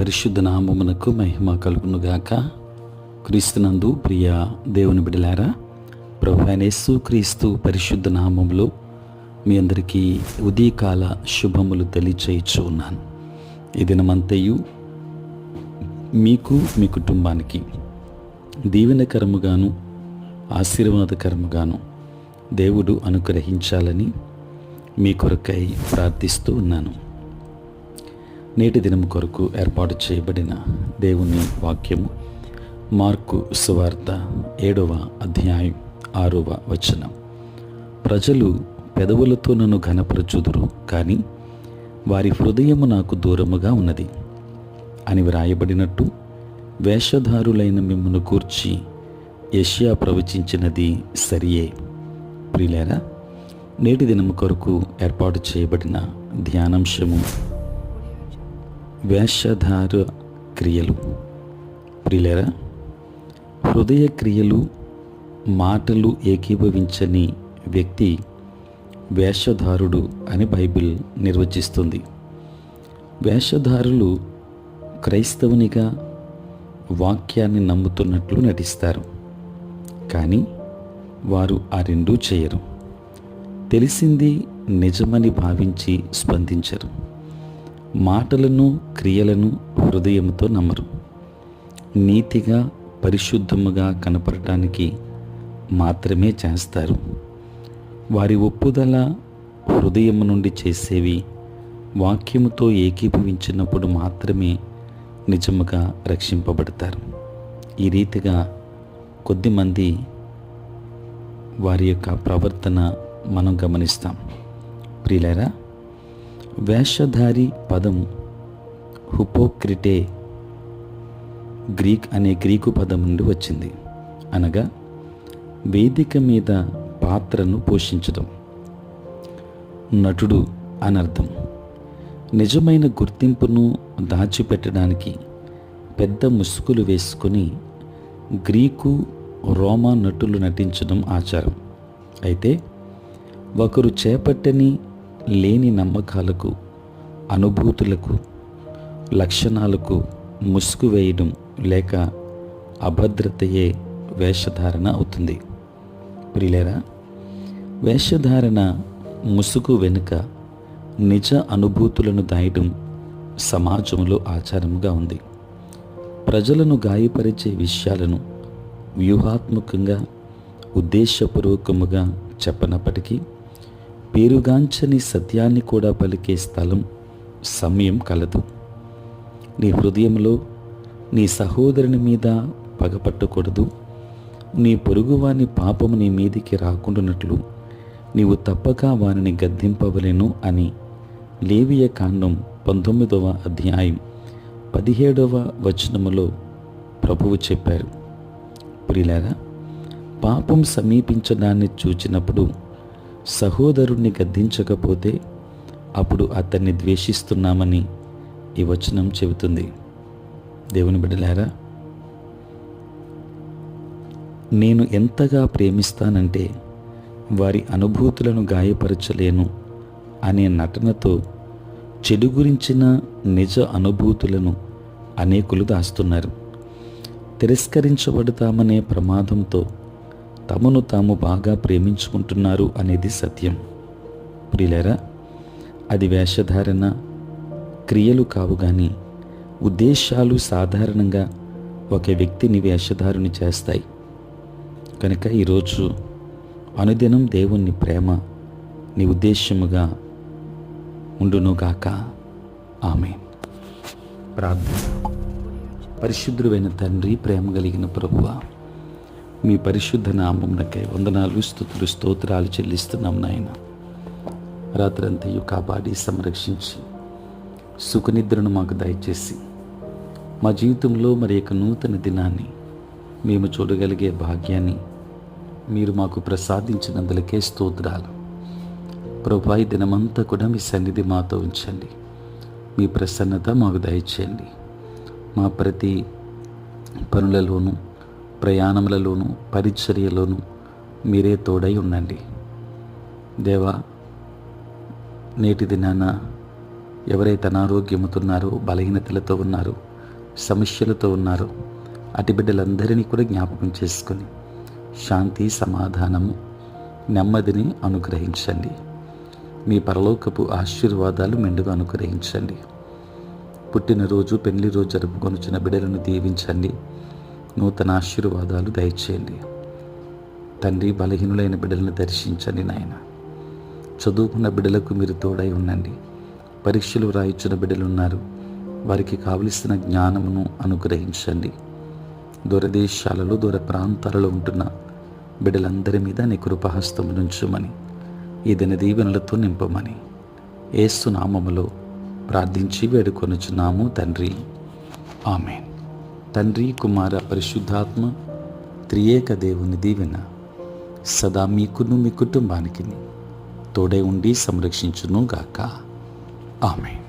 పరిశుద్ధ నామమునకు మహిమ కలుగునుగాక. క్రీస్తునందు ప్రియ దేవుని బిడ్డలారా, ప్రభువైన యేసు క్రీస్తు పరిశుద్ధ నామములో మీ అందరికీ ఉదయకాల శుభములు తెలియచేయచ్చు ఉన్నాను. ఈ దినమంతయు మీకు మీ కుటుంబానికి దీవెనకరముగాను ఆశీర్వాదకరముగాను దేవుడు అనుగ్రహించాలని మీ కొరకై ప్రార్థిస్తూ ఉన్నాను. నేటి దినం కొరకు ఏర్పాటు చేయబడిన దేవుని వాక్యము మార్కు సువార్త 7వ అధ్యాయం 6వ వచనం. ప్రజలు పెదవులతో నన్ను ఘనపరచుదురు, కానీ వారి హృదయము నాకు దూరముగా ఉన్నది అని వ్రాయబడినట్టు వేషధారులైన మిమ్మును గూర్చి యెషయా ప్రవచించినది సరియే. ప్రియులారా, నేటి దినం కొరకు ఏర్పాటు చేయబడిన ధ్యానాంశము వేషధార క్రియలు. ప్రియులారా, హృదయ క్రియలు మాటలు ఏకీభవించని వ్యక్తి వేషధారుడు అని బైబిల్ నిర్వచిస్తుంది. వేషధారులు క్రైస్తవునిగా వాక్యాన్ని నమ్ముతున్నట్లు నటిస్తారు, కానీ వారు ఆ రెండూ చేయరు. తెలిసింది నిజమని భావించి స్పందించరు. మాటలను క్రియలను హృదయంతో నమ్మరు. నీతిగా పరిశుద్ధముగా కనపడటానికి మాత్రమే చేస్తారు. వారి ఒప్పుదల హృదయము నుండి చేసేవి వాక్యముతో ఏకీభవించినప్పుడు మాత్రమే నిజముగా రక్షింపబడతారు. ఈ రీతిగా కొద్దిమంది వారి యొక్క ప్రవర్తన మనం గమనిస్తాం. ప్రియులారా, వేషధారి పదం హుపోక్రిటే గ్రీకు పదం నుండి వచ్చింది. అనగా వేదిక మీద పాత్రను పోషించడం, నటుడు అనర్థం. నిజమైన గుర్తింపును దాచిపెట్టడానికి పెద్ద ముసుగులు వేసుకొని గ్రీకు రోమా నటులు నటించడం ఆచారం. అయితే ఒకరు చేపట్టని లేని నమ్మకాలకు, అనుభూతులకు, లక్షణాలకు ముసుగు వేయడం లేక అభద్రతయే వేషధారణ అవుతుంది. ప్రియులారా, వేషధారణ ముసుగు వెనుక నిజ అనుభూతులను దాయడం సమాజంలో ఆచారముగా ఉంది. ప్రజలను గాయపరిచే విషయాలను వ్యూహాత్మకంగా ఉద్దేశపూర్వకముగా చెప్పనప్పటికీ పేరుగాంచని సత్యాన్ని కూడా పలికే స్థలం, సమయం కలదు. నీ హృదయంలో నీ సహోదరుని మీద పగపట్టకూడదు. నీ పొరుగువాని పాపము నీ మీదికి రాకుండానట్లు నీవు తప్పక వారిని గద్దింపవలెను అని లేవియ కాండం 19వ అధ్యాయం 17వ వచనములో ప్రభువు చెప్పారు. ప్రియులారా, పాపం సమీపించడాన్ని చూచినప్పుడు సహోదరుణ్ణి గద్దించకపోతే అప్పుడు అతన్ని ద్వేషిస్తున్నామని ఈ వచనం చెబుతుంది. దేవుని బిడ్డలారా, నేను ఎంతగా ప్రేమిస్తానంటే వారి అనుభూతులను గాయపరచలేను అనే నటనతో చెడు గురించిన నిజ అనుభూతులను అనేకులు దాస్తున్నారు. తిరస్కరించబడతామనే ప్రమాదంతో తమను తాము బాగా ప్రేమించుకుంటున్నారు అనేది సత్యం. ప్రియులారా, అది వేషధారణ క్రియలు కావు, కానీ ఉద్దేశాలు సాధారణంగా ఒక వ్యక్తిని వేషధారుని చేస్తాయి. కనుక ఈరోజు అనుదినం దేవుని ప్రేమ నీ ఉద్దేశముగా ఉండునుగాక. ఆమేన్. ప్రార్థన. పరిశుద్ధుడైన తండ్రి, ప్రేమ కలిగిన ప్రభువా, మీ పరిశుద్ధ నామమునకై వందనాలు, స్తుతులు, స్తోత్రాలు చెల్లిస్తున్నాం నాయన. రాత్రంతయు కాపాడి సంరక్షించి సుఖనిద్రను మాకు దయచేసి మా జీవితంలో మరి యొక్క నూతన దినాన్ని మేము చూడగలిగే భాగ్యాన్ని మీరు మాకు ప్రసాదించినందులకే స్తోత్రాలు. ప్రభువా, ఈ దినమంతా కూడా మీ సన్నిధి మాతో ఉంచండి. మీ ప్రసన్నత మాకు దయచేయండి. మా ప్రతి పనులలోనూ, ప్రయాణములలోనూ, పరిచర్యలోనూ మీరే తోడై ఉండండి. దేవా, నేటి దినాన ఎవరైతే అనారోగ్యముతున్నారో, బలహీనతలతో ఉన్నారో, సమస్యలతో ఉన్నారో అటు బిడ్డలందరినీ కూడా జ్ఞాపకం చేసుకొని శాంతి, సమాధానము, నెమ్మదిని అనుగ్రహించండి. మీ పరలోకపు ఆశీర్వాదాలు మెండుగా అనుగ్రహించండి. పుట్టినరోజు, పెళ్లి రోజు జరుపుకొనుచున్న బిడ్డలను దీవించండి. నూతన ఆశీర్వాదాలు దయచేయండి. తండ్రి, బలహీనులైన బిడ్డలను దర్శించండి నాయన. చదువుకున్న బిడ్డలకు మీరు తోడై ఉండండి. పరీక్షలు రాయించిన బిడ్డలు ఉన్నారు, వారికి కావలసిన జ్ఞానమును అనుగ్రహించండి. దూరదేశాలలో, దూర ప్రాంతాలలో ఉంటున్న బిడ్డలందరి మీద నీ కృపాహస్తము నుంచుమని, ఈ దిన దీవెనలతో నింపమని యేసు నామములో ప్రార్థించి వేడుకొనుచున్నాము తండ్రి. ఆమేన్. తండ్రి, కుమార, పరిశుద్ధాత్మ త్రియేక దేవుని దీవెన సదా మీకును మీ కుటుంబానికి తోడై ఉండి సంరక్షించును గాక. ఆమేన్.